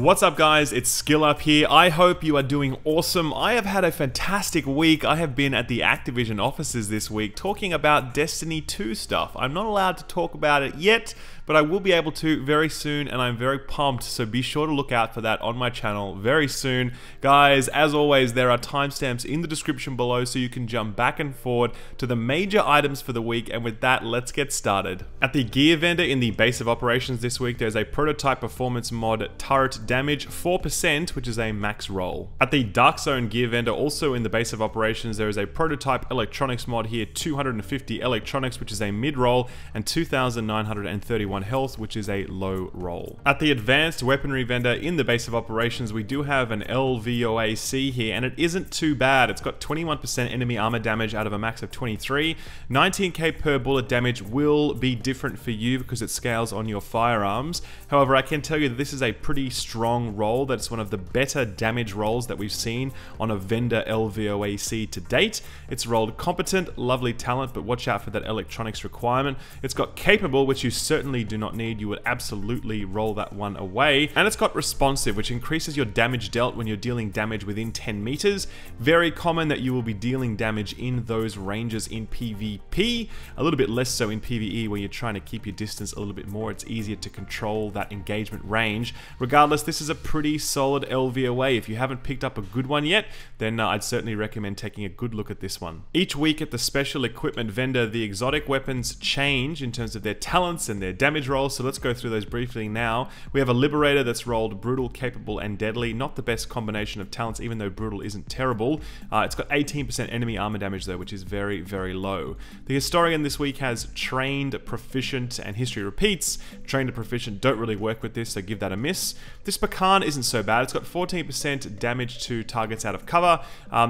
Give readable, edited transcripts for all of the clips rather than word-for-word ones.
What's up guys, it's Skill Up here. I hope you are doing awesome. I have had a fantastic week. I have been at the Activision offices this week talking about Destiny 2 stuff. I'm not allowed to talk about it yet, but I will be able to very soon, and I'm very pumped, so be sure to look out for that on my channel very soon. Guys, as always, there are timestamps in the description below so you can jump back and forward to the major items for the week, and with that, let's get started. At the gear vendor in the base of operations this week, there's a prototype performance mod turret damage 4%, which is a max roll. At the Dark Zone gear vendor, also in the base of operations, there is a prototype electronics mod here, 250 electronics, which is a mid roll, and 2,931 health, which is a low roll. At the advanced weaponry vendor in the base of operations, we do have an LVOA-C here, and it isn't too bad. It's got 21% enemy armor damage out of a max of 23. 19k per bullet damage will be different for you because it scales on your firearms. However, I can tell you that this is a pretty strong roll. That's one of the better damage rolls that we've seen on a vendor LVOA-C to date. It's rolled competent, lovely talent, but watch out for that electronics requirement. It's got capable, which you certainly do not need. You would absolutely roll that one away. And it's got responsive, which increases your damage dealt when you're dealing damage within 10 meters. Very common that you will be dealing damage in those ranges in PvP. A little bit less so in PvE, where you're trying to keep your distance a little bit more. It's easier to control that engagement range. Regardless, this is a pretty solid LVOA. If you haven't picked up a good one yet, then I'd certainly recommend taking a good look at this one. Each week at the special equipment vendor, the exotic weapons change in terms of their talents and their damage rolls, so let's go through those briefly now. We have a Liberator that's rolled brutal, capable, and deadly. Not the best combination of talents, even though brutal isn't terrible. It's got 18% enemy armor damage though, which is very, very low. The Historian this week has trained, proficient, and history repeats. Trained and proficient don't really work with this, so give that a miss. This Pakhan isn't so bad. It's got 14% damage to targets out of cover.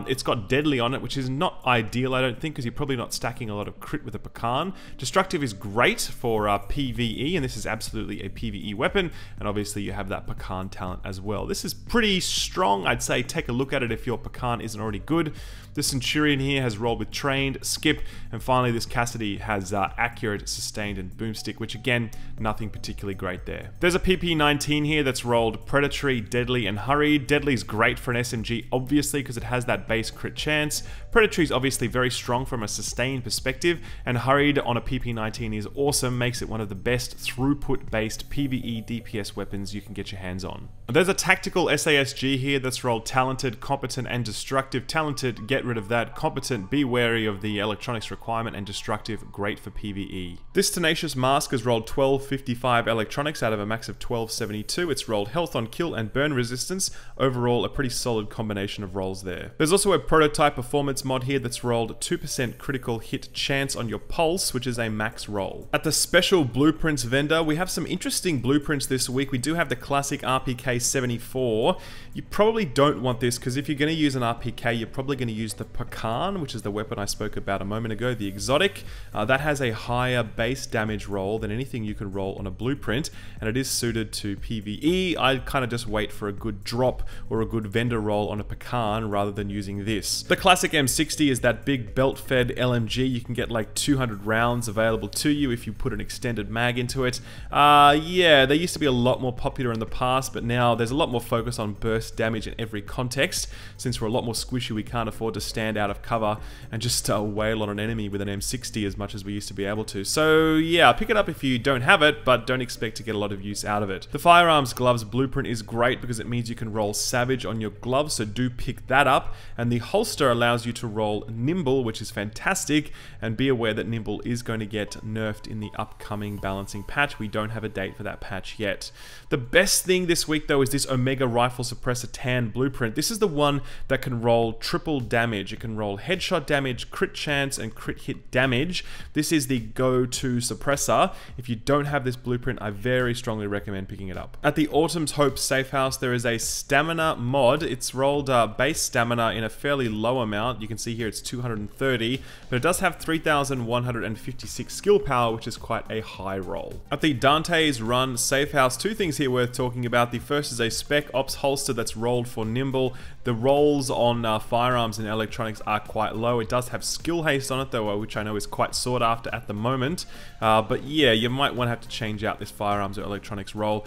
It's got deadly on it, which is not ideal, I don't think, because you're probably not stacking a lot of crit with a Pakhan. Destructive is great for PvE, and this is absolutely a PvE weapon, and obviously you have that Pakhan talent as well. This is pretty strong. I'd say take a look at it if your Pakhan isn't already good. The Centurion here has rolled with trained, skip, and finally this Cassidy has accurate, sustained, and boomstick, which again, nothing particularly great there. There's a PP19 here that's rolled predatory, deadly, and hurried. Deadly is great for an SMG, obviously, because it has that base crit chance. Predatory is obviously very strong from a sustained perspective, and hurried on a PP19 is awesome, makes it one of the best throughput-based PvE DPS weapons you can get your hands on. There's a tactical SASG here that's rolled talented, competent, and destructive. Talented, get rid of that. Competent, be wary of the electronics requirement, and destructive, great for PvE. This Tenacious mask has rolled 1255 electronics out of a max of 1272. It's rolled health on kill and burn resistance. Overall, a pretty solid combination of rolls there. There's also a prototype performance mod here that's rolled 2% critical hit chance on your pulse, which is a max roll. At the special blueprints vendor, we have some interesting blueprints this week. We do have the classic RPK 74. You probably don't want this, because if you're going to use an RPK, you're probably going to use the Pakhan, which is the weapon I spoke about a moment ago, the exotic. That has a higher base damage roll than anything you can roll on a blueprint, and it is suited to PvE. I'd kind of just wait for a good drop or a good vendor roll on a Pakhan rather than using this. The classic M60 is that big belt-fed LMG. You can get like 200 rounds available to you if you put an extended mag into it. Yeah, they used to be a lot more popular in the past, but now there's a lot more focus on burst damage in every context. Since we're a lot more squishy, we can't afford to stand out of cover and just wail on an enemy with an M60 as much as we used to be able to. So yeah, pick it up if you don't have it, but don't expect to get a lot of use out of it. The Firearms Gloves blueprint is great because it means you can roll Savage on your gloves, so do pick that up. And the holster allows you to roll Nimble, which is fantastic, and be aware that Nimble is going to get nerfed in the upcoming balancing patch. We don't have a date for that patch yet. The best thing this week though is this Omega Rifle Suppressor Tan blueprint. This is the one that can roll triple damage. It can roll headshot damage, crit chance, and crit hit damage. This is the go-to suppressor. If you don't have this blueprint, I very strongly recommend picking it up. At the Autumn's Hope safe house, there is a stamina mod. It's rolled base stamina in a fairly low amount. You can see here it's 230, but it does have 3,156 skill power, which is quite a high roll. At the Dante's Run safe house, two things here worth talking about. The first is a Spec Ops holster that's rolled for Nimble. The rolls on firearms and electronics are quite low. It does have skill haste on it though, which I know is quite sought after at the moment. But yeah, you might want to have to change out this firearms or electronics roll.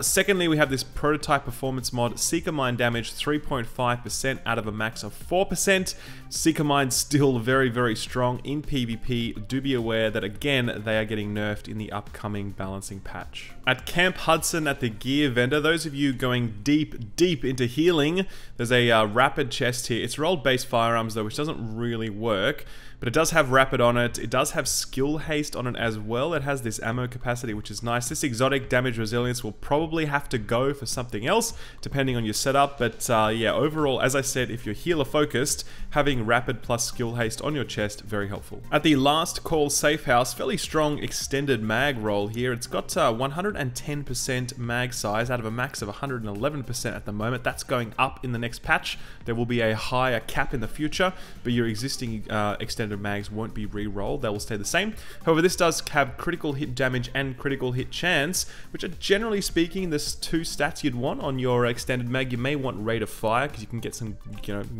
Secondly, we have this prototype performance mod, Seeker Mine damage 3.5% out of a max of 4%. Seeker Mine's still very, very strong in PvP. Do be aware that again, they are getting nerfed in the upcoming balancing patch. At Camp Hudson at the gear vendor, those of you going deep into healing, there's a rapid chest here. It's rolled base firearms though, which doesn't really work. But it does have rapid on it. It does have skill haste on it as well. It has this ammo capacity, which is nice. This exotic damage resilience will probably have to go for something else, depending on your setup. But yeah, overall, as I said, if you're healer focused, having rapid plus skill haste on your chest, very helpful. At the last call safe house, fairly strong extended mag roll here. It's got 110% mag size out of a max of 111% at the moment. That's going up in the next patch. There will be a higher cap in the future, but your existing extended mags won't be re-rolled, they will stay the same. However, this does have critical hit damage and critical hit chance, which are generally speaking the two stats you'd want on your extended mag. You may want rate of fire because you can get some,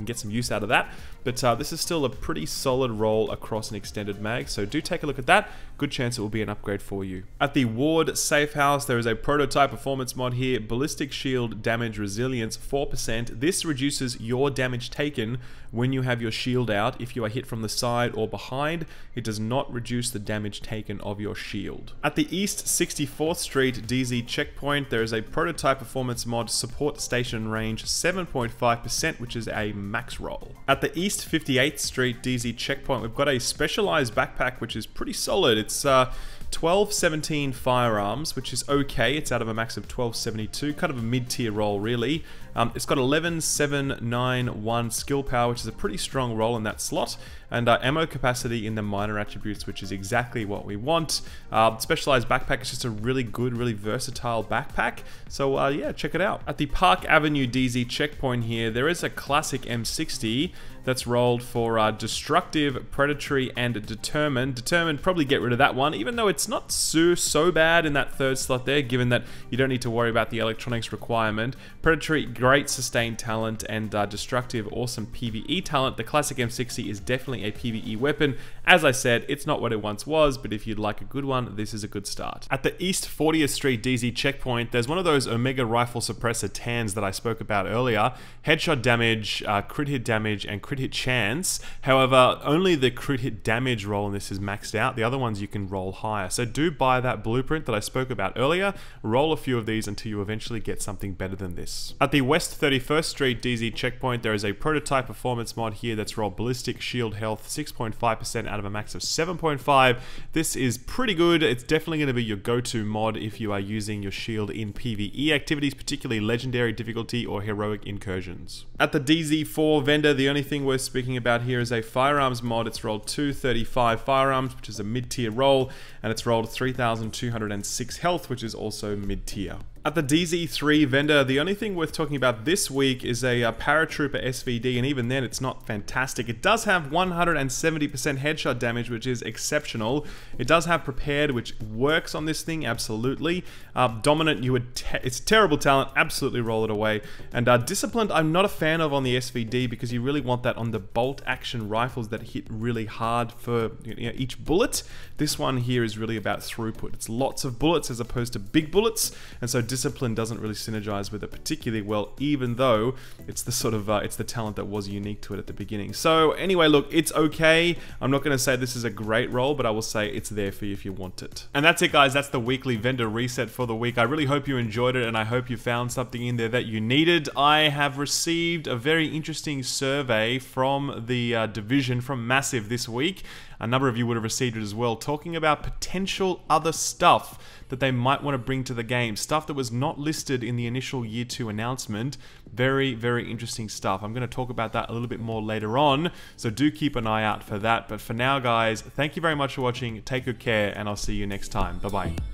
get some use out of that. But this is still a pretty solid roll across an extended mag, so do take a look at that. Good chance it will be an upgrade for you. At the Ward safe house, there is a prototype performance mod here, Ballistic Shield Damage Resilience 4%. This reduces your damage taken when you have your shield out. If you are hit from the side or behind, it does not reduce the damage taken of your shield. At the East 64th Street DZ checkpoint, there is a prototype performance mod, Support Station Range 7.5%, which is a max roll. At the East 58th Street DZ checkpoint, we've got a Specialized backpack, which is pretty solid. It's 1217 firearms, which is okay. It's out of a max of 1272, kind of a mid-tier roll really. It's got 11791 skill power, which is a pretty strong roll in that slot, and ammo capacity in the minor attributes, which is exactly what we want. Specialized backpack is just a really good, really versatile backpack, so yeah, check it out. At the Park Avenue DZ checkpoint here, there is a classic M60 that's rolled for Destructive, Predatory, and Determined. Determined, probably get rid of that one, even though it's not so bad in that third slot there, given that you don't need to worry about the electronics requirement. Predatory, great sustained talent, and Destructive, awesome PvE talent. The classic M60 is definitely a PvE weapon. As I said, it's not what it once was, but if you'd like a good one, this is a good start. At the East 40th Street DZ checkpoint, there's one of those Omega Rifle Suppressor tans that I spoke about earlier. Headshot damage, crit hit damage, and crit hit chance. However, only the crit hit damage roll in this is maxed out. The other ones you can roll higher. So do buy that blueprint that I spoke about earlier. Roll a few of these until you eventually get something better than this. At the West 31st Street DZ checkpoint, there is a prototype performance mod here that's rolled Ballistic Shield Health 6.5% out of a max of 7.5. This is pretty good. It's definitely going to be your go-to mod if you are using your shield in PvE activities, particularly legendary difficulty or heroic incursions. At the DZ4 vendor, the only thing worth speaking about here is a firearms mod. It's rolled 235 firearms, which is a mid-tier roll, and it's rolled 3,206 health, which is also mid-tier. At the DZ3 vendor, the only thing worth talking about this week is a Paratrooper SVD, and even then it's not fantastic. It does have 170% headshot damage, which is exceptional. It does have Prepared, which works on this thing, absolutely. Dominant, it's terrible talent, absolutely roll it away. And Disciplined, I'm not a fan of on the SVD because you really want that on the bolt action rifles that hit really hard for each bullet. This one here is really about throughput. It's lots of bullets as opposed to big bullets, and so Discipline doesn't really synergize with it particularly well, even though it's the sort of it's the talent that was unique to it at the beginning. So anyway, look, it's okay. I'm not going to say this is a great roll, but I will say it's there for you if you want it. And that's it, guys. That's the weekly vendor reset for the week. I really hope you enjoyed it, and I hope you found something in there that you needed. I have received a very interesting survey from the division from Massive this week. A number of you would have received it as well, talking about potential other stuff that they might want to bring to the game. Stuff that was not listed in the initial Year 2 announcement. Very, very interesting stuff. I'm going to talk about that a little bit more later on, so do keep an eye out for that. But for now, guys, thank you very much for watching. Take good care, and I'll see you next time. Bye-bye.